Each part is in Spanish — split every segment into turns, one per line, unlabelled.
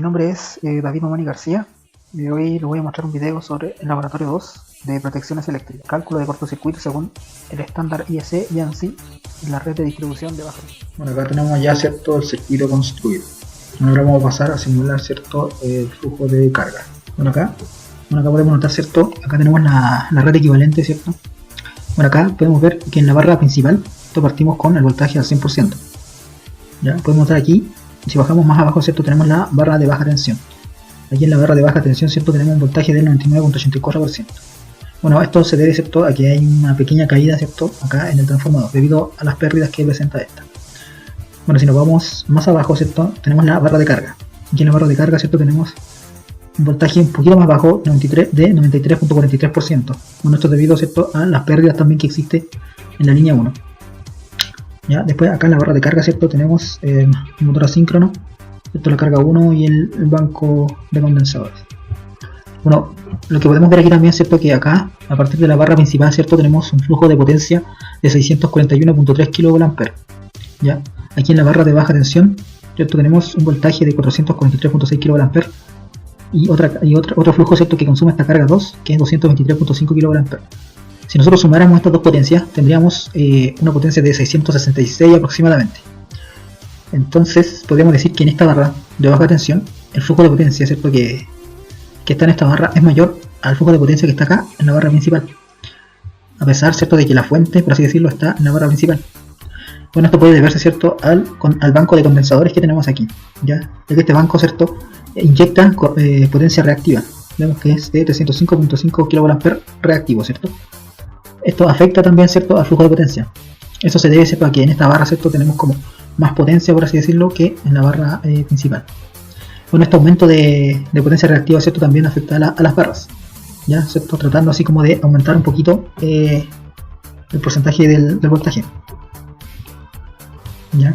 nombre es David Mamani García y hoy les voy a mostrar un video sobre el laboratorio 2 de protecciones eléctricas, cálculo de cortocircuito según el estándar IEC y ANSI y la red de distribución de baja tensión.
Bueno, acá tenemos ya cierto el circuito construido. Ahora vamos a pasar a simular cierto el flujo de carga. Bueno, acá podemos notar cierto, acá tenemos la red equivalente, cierto. Bueno, acá podemos ver que en la barra principal partimos con el voltaje al 100%. Ya podemos notar aquí, si bajamos más abajo, cierto, tenemos la barra de baja tensión. Aquí en la barra de baja tensión, cierto, tenemos un voltaje del 99.84%. Bueno, esto se debe, cierto, a que hay una pequeña caída, cierto, acá en el transformador, debido a las pérdidas que presenta esta. Bueno, si nos vamos más abajo, cierto, tenemos la barra de carga. Aquí en la barra de carga, cierto, tenemos un voltaje un poquito más bajo, de 93.43%. Bueno, esto es debido, cierto, a las pérdidas también que existe en la línea 1. Ya, después acá en la barra de carga, cierto, tenemos el motor asíncrono, cierto, la carga 1 y el banco de condensadores. Bueno, lo que podemos ver aquí también, cierto, que acá, a partir de la barra principal, cierto, tenemos un flujo de potencia de 641.3 kVA. Ya, aquí en la barra de baja tensión, cierto, tenemos un voltaje de 443.6 kVA y otro flujo, cierto, que consume esta carga 2, que es 223.5 kVA. Si nosotros sumáramos estas dos potencias, tendríamos una potencia de 666 aproximadamente. Entonces, podríamos decir que en esta barra de baja tensión, el flujo de potencia, ¿cierto?, que está en esta barra es mayor al flujo de potencia que está acá en la barra principal. A pesar, ¿cierto?, de que la fuente, por así decirlo, está en la barra principal. Bueno, esto puede deberse, ¿cierto?, al banco de condensadores que tenemos aquí. Ya que este banco, ¿cierto?, inyecta potencia reactiva. Vemos que es de 305.5 kVA reactivo, ¿cierto? Esto afecta también, ¿cierto?, al flujo de potencia. Eso se debe, ¿cierto?, a que en esta barra, ¿cierto?, tenemos como más potencia, por así decirlo, que en la barra principal. Bueno, este aumento de potencia reactiva, ¿cierto?, también afecta a las barras, ya, ¿cierto?, tratando así como de aumentar un poquito el porcentaje del voltaje. Ya.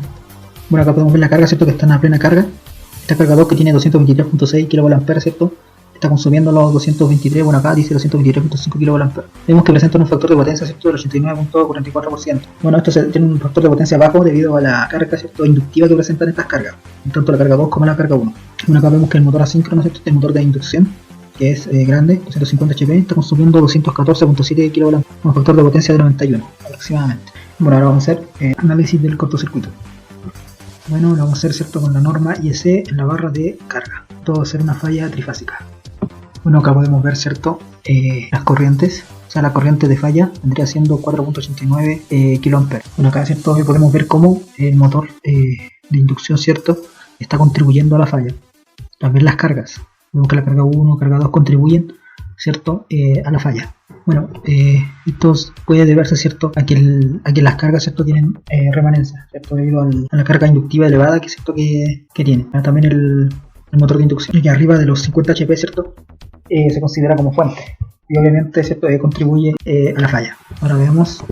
Bueno, acá podemos ver la carga, ¿cierto?, que está en la plena carga. Esta carga 2 que tiene 223.6 kVA, ¿cierto?, está consumiendo los 223, bueno, acá dice 223.5 kVA. Vemos que presentan un factor de potencia, ¿cierto?, del 89.44%. Bueno, esto tiene un factor de potencia bajo debido a la carga, ¿cierto?, inductiva que presentan estas cargas, tanto la carga 2 como la carga 1. Bueno, acá vemos que el motor asíncrono, ¿cierto?, el motor de inducción, que es grande, 250 HP, está consumiendo 214.7 kVA, un factor de potencia de 91 aproximadamente. Bueno, ahora vamos a hacer análisis del cortocircuito. Bueno, lo vamos a hacer, ¿cierto?, con la norma IEC en la barra de carga. Esto va a ser una falla trifásica. Bueno, acá podemos ver, ¿cierto?, las corrientes. O sea, la corriente de falla vendría siendo 4.89 kA. Bueno, acá, ¿cierto?, podemos ver cómo el motor de inducción, ¿cierto?, está contribuyendo a la falla. También las cargas. Vemos que la carga 1 y carga 2 contribuyen, ¿cierto?, a la falla. Bueno, esto puede deberse, ¿cierto?, a que las cargas, ¿cierto?, tienen remanencia, ¿cierto?, debido a la carga inductiva elevada que, ¿cierto?, que tiene. También el motor de inducción, y arriba de los 50 HP, ¿cierto?, se considera como fuente y obviamente, ¿cierto?, contribuye a la falla. Ahora veamos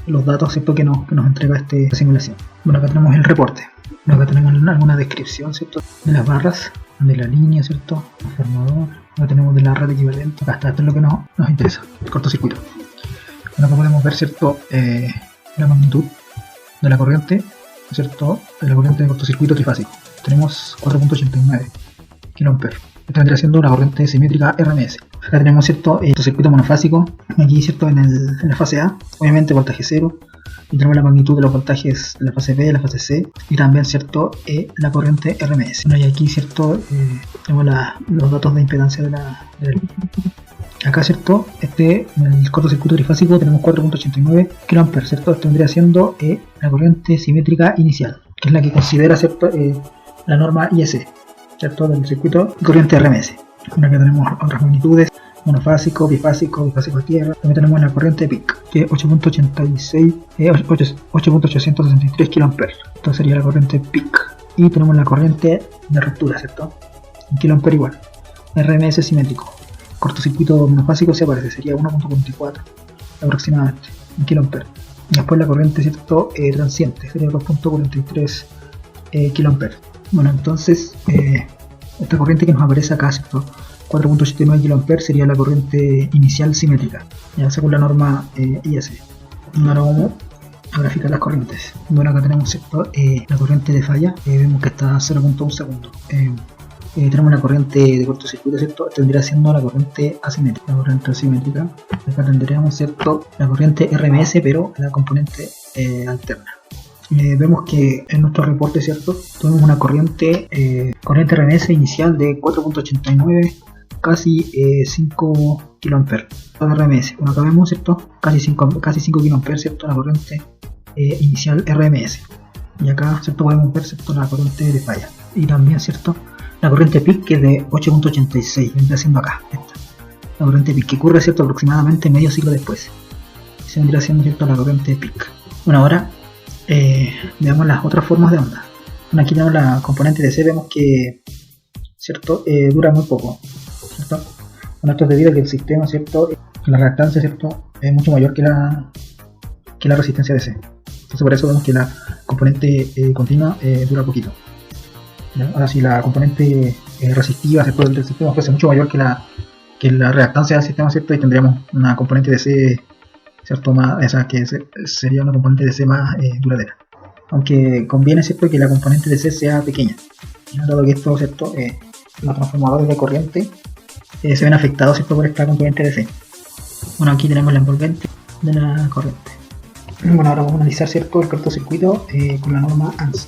los datos, ¿cierto?, que nos entrega esta simulación. Bueno, acá tenemos el reporte. Acá tenemos alguna descripción, ¿cierto?, de las barras, de la línea, ¿cierto?, transformador. Acá tenemos de la red equivalente. Acá está, esto es lo que nos interesa, el cortocircuito. Bueno, acá podemos ver, ¿cierto?, la magnitud de la corriente, ¿cierto?, de la corriente de cortocircuito trifásico. Tenemos 4.89 kA. Esta vendría siendo una corriente simétrica RMS. Acá tenemos, ¿cierto?, el circuito monofásico. Aquí, ¿cierto?, en la fase A, obviamente voltaje 0. Y tenemos la magnitud de los voltajes de la fase B, la fase C. Y también, ¿cierto?, la corriente RMS. Bueno, y aquí, ¿cierto?, tenemos los datos de impedancia de la línea. Acá, ¿cierto?, en el cortocircuito trifásico tenemos 4.89 kA, ¿cierto? Esto vendría siendo la corriente simétrica inicial, que es la que considera, ¿cierto?, la norma IEC, ¿cierto?, del circuito y corriente RMS. Bueno, acá tenemos otras magnitudes: monofásico, bifásico a tierra. También tenemos la corriente PIC, que es 8.863 kA. Esto sería la corriente PIC. Y tenemos la corriente de ruptura, ¿cierto?, en kA igual. RMS simétrico. Cortocircuito monofásico se aparece, sería 1.44 aproximadamente en kA. Después la corriente, ¿cierto?, transiente, sería 2.43 kA. Bueno, entonces esta corriente que nos aparece acá, ¿cierto?, 4.79 kA, sería la corriente inicial simétrica, ya según la norma IEC. Ahora vamos a graficar las corrientes. Bueno, acá tenemos, ¿cierto? La corriente de falla, vemos que está a 0.1 segundo. Tenemos la corriente de cortocircuito, ¿cierto? Tendría siendo la corriente asimétrica. La corriente asimétrica, acá tendríamos, ¿cierto? La corriente RMS, pero la componente alterna. Vemos que en nuestro reporte, ¿cierto? Tuvimos una corriente RMS inicial de 4.89, casi 5 kA de RMS. Bueno, acá vemos, ¿cierto? Casi 5 kA, ¿cierto? La corriente inicial RMS. Y acá, ¿cierto? Podemos ver, ¿cierto? La corriente de falla. Y también, ¿cierto? La corriente PIC, que es de 8.86, vendría siendo acá, esta. La corriente PIC, que ocurre, ¿cierto? Aproximadamente medio siglo después. Se vendría siendo, ¿cierto? La corriente PIC. Bueno, ahora veamos las otras formas de onda. Bueno, aquí tenemos la componente DC, vemos que, ¿cierto? Dura muy poco, ¿cierto? Bueno, esto es debido a que el sistema, ¿cierto? La reactancia, ¿cierto? Es mucho mayor que la resistencia DC. Entonces por eso vemos que la componente continua dura poquito. ¿Ya? Ahora si la componente resistiva, ¿cierto? Del sistema fuese mucho mayor que la reactancia del sistema, ¿cierto? Y tendríamos una componente DC, ¿cierto? Esa que sería una componente DC más duradera. Aunque conviene, ¿cierto? Que la componente DC sea pequeña, dado que esto, ¿cierto? Los transformadores de corriente se ven afectados, ¿cierto? Por esta componente DC. Bueno, aquí tenemos la envolvente de la corriente. Bueno, ahora vamos a analizar, ¿cierto? El cortocircuito con la norma ANSI.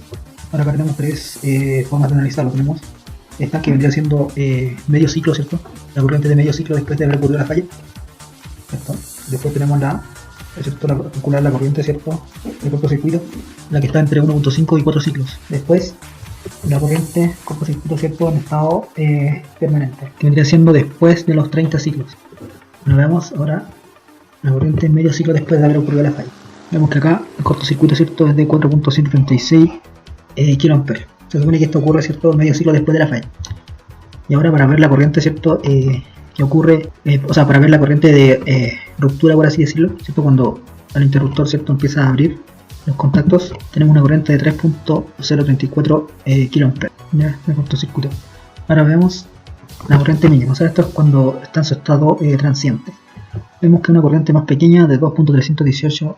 Ahora acá tenemos tres formas de analizarlo. Tenemos esta que vendría siendo medio ciclo, ¿cierto? La corriente de medio ciclo después de haber ocurrido la falla, ¿cierto? Después tenemos calcular la corriente, ¿cierto? El cortocircuito, la que está entre 1.5 y 4 ciclos. Después la corriente cortocircuito, ¿cierto? En estado permanente, que vendría siendo después de los 30 ciclos. Bueno, veamos ahora la corriente en medio ciclo después de haber ocurrido la falla. Vemos que acá el cortocircuito, ¿cierto? Es de 4.136 kA. Se supone que esto ocurre, ¿cierto? Medio ciclo después de la falla. Y ahora para ver la corriente, ¿cierto? Que ocurre, o sea, para ver la corriente de ruptura, por así decirlo, ¿cierto? Cuando el interruptor, ¿cierto? Empieza a abrir los contactos, tenemos una corriente de 3.034 kA, ¿ya? De cortocircuito. Ahora vemos la corriente mínima, o sea, esto es cuando está en su estado transiente. Vemos que una corriente más pequeña de 2.318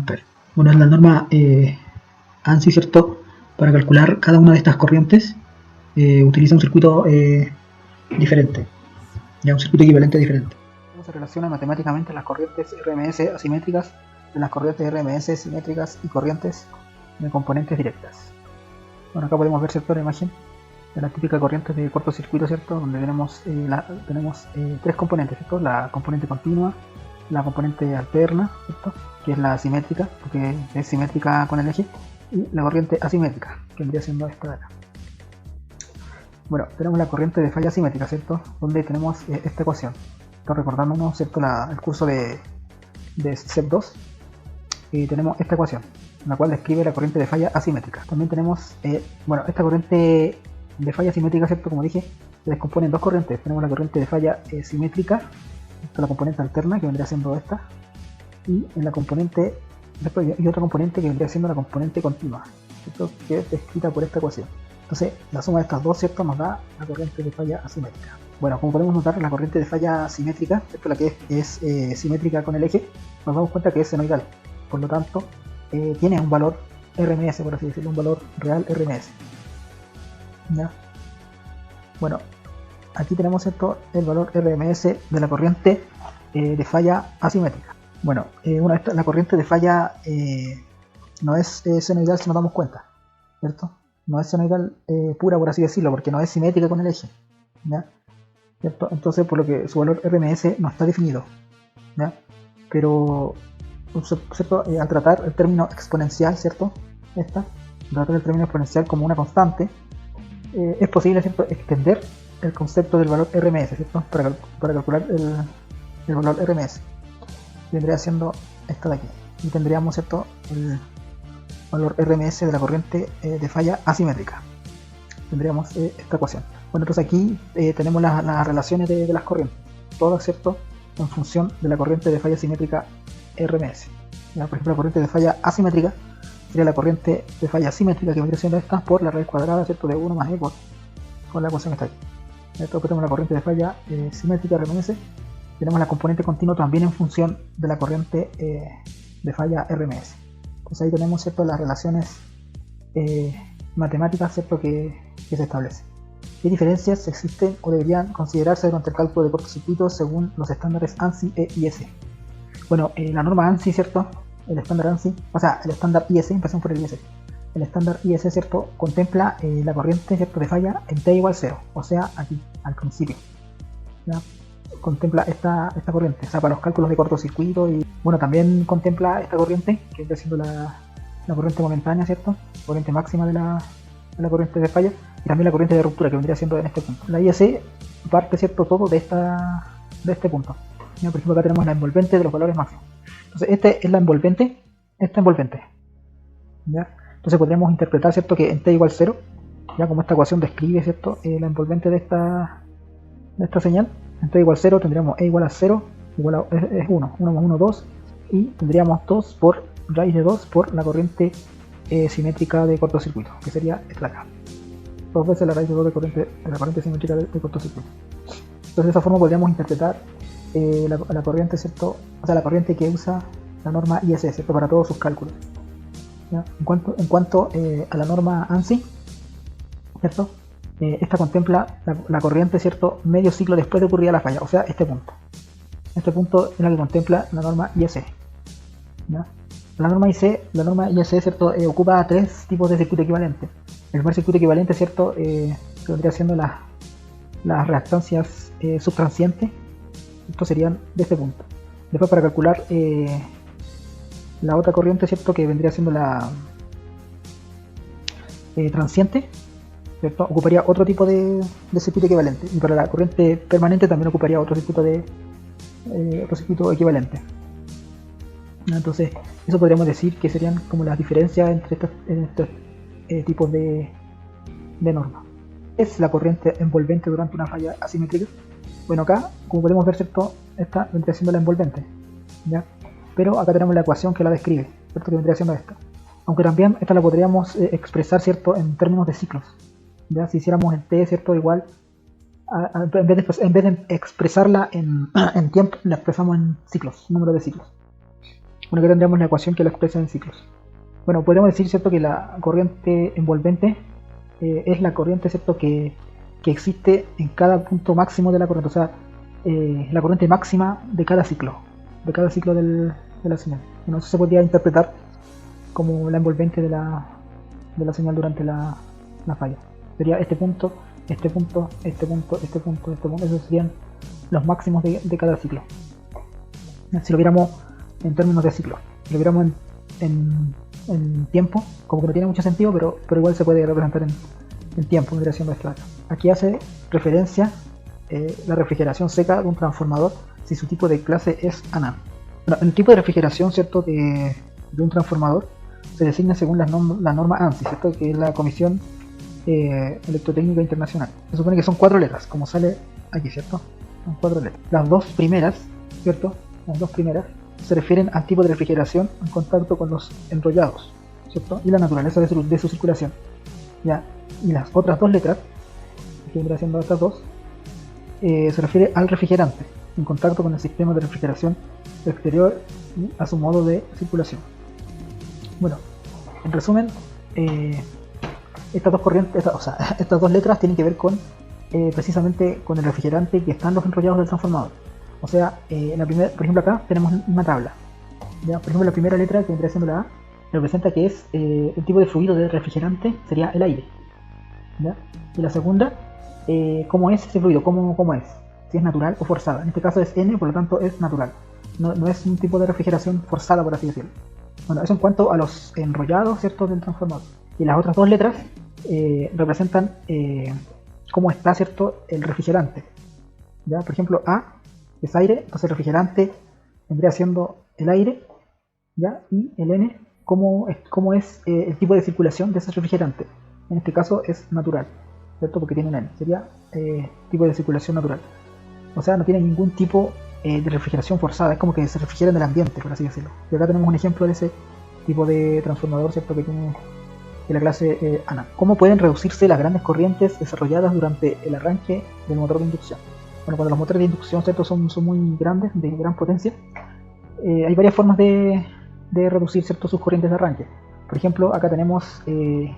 kA. Bueno, es la norma ANSI, ¿cierto? Para calcular cada una de estas corrientes utiliza un circuito diferente, ya un circuito equivalente diferente.
¿Cómo se relacionan matemáticamente las corrientes RMS asimétricas de las corrientes RMS simétricas y corrientes de componentes directas? Bueno, acá podemos ver, ¿cierto? La imagen de la típica corriente de cortocircuito, ¿cierto? Donde tenemos tres componentes, ¿cierto? La componente continua, la componente alterna, ¿cierto? Que es la simétrica, porque es simétrica con el eje, y la corriente asimétrica, que vendría siendo esta de acá. Bueno, tenemos la corriente de falla asimétrica, ¿cierto? Donde tenemos esta ecuación. Estoy recordándonos, ¿cierto? El curso de SEP 2, y tenemos esta ecuación, la cual describe la corriente de falla asimétrica. También tenemos, esta corriente de falla asimétrica, ¿cierto? Como dije, se descompone en dos corrientes. Tenemos la corriente de falla simétrica, esta es la componente alterna, que vendría siendo esta, y en la componente y otra componente que vendría siendo la componente continua, ¿cierto? Que es descrita por esta ecuación. Entonces, la suma de estas dos, ¿cierto? Nos da la corriente de falla asimétrica. Bueno, como podemos notar, la corriente de falla simétrica, ¿cierto? La que es simétrica con el eje, nos damos cuenta que es senoidal. Por lo tanto, tiene un valor RMS, por así decirlo, un valor real RMS. ¿Ya? Bueno, aquí tenemos, ¿cierto? El valor RMS de la corriente de falla asimétrica. Bueno, la corriente de falla no es senoidal si nos damos cuenta, ¿cierto? No es senoidal pura, por así decirlo, porque no es simétrica con el eje, ¿ya? ¿Cierto? Entonces, por lo que su valor RMS no está definido, ¿ya? Pero, ¿cierto? Al tratar el término exponencial, ¿cierto? Tratar el término exponencial como una constante, es posible, ¿cierto? Extender el concepto del valor RMS, ¿cierto? Para calcular el valor RMS. Vendría siendo esta de aquí. Y tendríamos, ¿cierto? El valor RMS de la corriente de falla asimétrica. Tendríamos esta ecuación. Bueno, entonces aquí tenemos las relaciones de las corrientes. Todas, ¿cierto? En función de la corriente de falla simétrica RMS. ¿Ya? Por ejemplo, la corriente de falla asimétrica sería la corriente de falla simétrica que vendría siendo esta por la raíz cuadrada, ¿cierto? De 1 más e con la ecuación que está aquí. Después tenemos la corriente de falla simétrica RMS. Tenemos la componente continua también en función de la corriente de falla RMS. Entonces ahí tenemos, ¿cierto?, las relaciones matemáticas, ¿cierto?, que se establecen. ¿Qué diferencias existen o deberían considerarse durante el cálculo de cortocircuitos según los estándares ANSI e IS? Bueno, la norma ANSI, ¿cierto?, el estándar ANSI, o sea, el estándar IS, empezamos por el IS. El estándar IS, ¿cierto?, contempla la corriente, ¿cierto?, de falla en T igual 0, o sea, aquí, al principio. ¿Ya? Contempla esta corriente, o sea, para los cálculos de cortocircuito, y bueno, también contempla esta corriente, que está siendo la corriente momentánea, ¿cierto?, corriente máxima de la corriente de falla, y también la corriente de ruptura, que vendría siendo en este punto. La IS parte, ¿cierto?, todo de este punto. ¿Ya? Por ejemplo, acá tenemos la envolvente de los valores máximos. Entonces, esta es la envolvente, ¿ya? Entonces podríamos interpretar, ¿cierto?, que en T igual 0, ya como esta ecuación describe, ¿cierto?, la envolvente de esta señal. En T igual 0 tendríamos E igual a 0, es 1, 1 más 1, 2, y tendríamos 2 por raíz de 2 por la corriente simétrica de cortocircuito, que sería esta de acá. 2 veces la raíz de 2 de la corriente simétrica de cortocircuito. Entonces de esa forma podríamos interpretar la corriente, ¿cierto?, o sea, la corriente que usa la norma IS, ¿cierto?, para todos sus cálculos. ¿Ya? En cuanto a la norma ANSI, ¿cierto?, esta contempla la corriente, ¿cierto?, medio ciclo después de ocurrida la falla, o sea, este punto. Este punto es la que contempla la norma IS. ¿Ya? La norma IS, ¿cierto?, ocupa 3 tipos de circuito equivalente. El primer circuito equivalente, ¿cierto?, que vendría siendo las reactancias subtransientes. Estos serían de este punto. Después, para calcular la otra corriente, ¿cierto?, que vendría siendo la transiente, ¿cierto?, ocuparía otro tipo de circuito equivalente. Y para la corriente permanente también ocuparía otro circuito equivalente. Entonces, eso podríamos decir que serían como las diferencias entre estos tipos de normas. Es la corriente envolvente durante una falla asimétrica. Bueno, acá, como podemos ver, ¿cierto?, esta vendría siendo la envolvente, ¿ya? Pero acá tenemos la ecuación que la describe, ¿cierto?, que vendría siendo esta. Aunque también esta la podríamos expresar, ¿cierto?, en términos de ciclos. ¿Ya? Si hiciéramos el T, ¿cierto?, igual, en vez de expresarla en tiempo, la expresamos en ciclos, número de ciclos. Bueno, aquí tendríamos la ecuación que la expresa en ciclos. Bueno, podríamos decir, ¿cierto?, que la corriente envolvente es la corriente, ¿cierto?, que existe en cada punto máximo de la corriente, o sea, la corriente máxima de cada ciclo de la señal. Bueno, eso se podría interpretar como la envolvente de la señal durante la falla. Sería este punto, este punto, este punto, este punto, este punto. Esos serían los máximos de cada ciclo. Si lo viéramos en términos de ciclo, si lo viéramos en tiempo, como que no tiene mucho sentido, pero igual se puede representar en tiempo, en dirección de esta. Aquí hace referencia la refrigeración seca de un transformador si su tipo de clase es ANA. Bueno, el tipo de refrigeración, ¿cierto?, de un transformador se designa según la norma ANSI, ¿cierto?, que es la Comisión Electrotécnica Internacional. Se supone que son 4 letras, como sale aquí, ¿cierto? Son 4 letras. Las dos primeras, ¿cierto?, se refieren al tipo de refrigeración en contacto con los enrollados, ¿cierto?, y la naturaleza de su circulación. ¿Ya? Y las otras 2 letras, que vendrán siendo estas dos, se refiere al refrigerante en contacto con el sistema de refrigeración exterior y a su modo de circulación. Bueno, en resumen, estas dos letras tienen que ver con precisamente con el refrigerante que está en los enrollados del transformador. O sea, por ejemplo, acá tenemos una tabla. ¿Ya? Por ejemplo, la primera letra, que vendría siendo la A, representa que es el tipo de fluido de refrigerante sería el aire. ¿Ya? Y la segunda, ¿cómo es ese fluido? ¿Cómo es? Si es natural o forzada. En este caso es N, por lo tanto es natural. No es un tipo de refrigeración forzada, por así decirlo. Bueno, eso en cuanto a los enrollados, ¿cierto?, del transformador. Y las otras 2 letras representan cómo está, ¿cierto?, el refrigerante. ¿Ya? Por ejemplo, A es aire, entonces el refrigerante vendría siendo el aire, ¿ya? Y el N, cómo es el tipo de circulación de ese refrigerante. En este caso es natural, ¿cierto?, porque tiene un N, sería tipo de circulación natural. O sea, no tiene ningún tipo de refrigeración forzada, es como que se refrigera en el ambiente, por así decirlo. Y acá tenemos un ejemplo de ese tipo de transformador, ¿cierto?, que tiene de la clase ANA. ¿Cómo pueden reducirse las grandes corrientes desarrolladas durante el arranque del motor de inducción? Bueno, cuando los motores de inducción, ¿cierto?, son muy grandes, de gran potencia, hay varias formas de de reducir, ¿cierto?, sus corrientes de arranque. Por ejemplo, acá tenemos el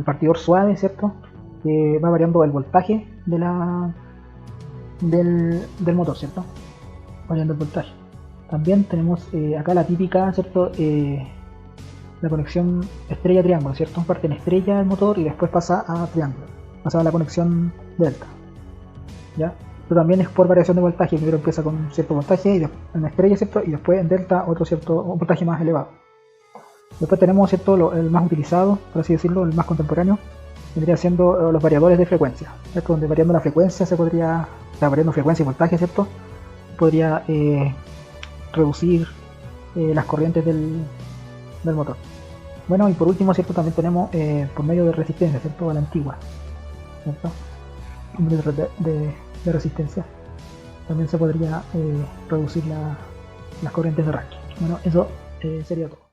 partidor suave, ¿cierto?, que va variando el voltaje de del motor, ¿cierto?, variando el voltaje. También tenemos acá la típica, ¿cierto?, la conexión estrella-triángulo, ¿cierto? Parte en estrella el motor y después pasa a triángulo, pasa a la conexión delta, ¿ya? Esto también es por variación de voltaje. Primero empieza con un cierto voltaje y en estrella, ¿cierto?, y después en delta otro cierto voltaje más elevado. Después tenemos, ¿cierto?, el más utilizado, por así decirlo, el más contemporáneo, vendría siendo los variadores de frecuencia, ¿cierto?, donde variando la frecuencia se podría, o sea, variando frecuencia y voltaje, ¿cierto?, podría reducir las corrientes del motor. Bueno, y por último, ¿cierto?, también tenemos por medio de resistencia, ¿cierto?, a la antigua, ¿cierto?, por medio de resistencia también se podría reducir las corrientes de arranque. Bueno, eso sería todo.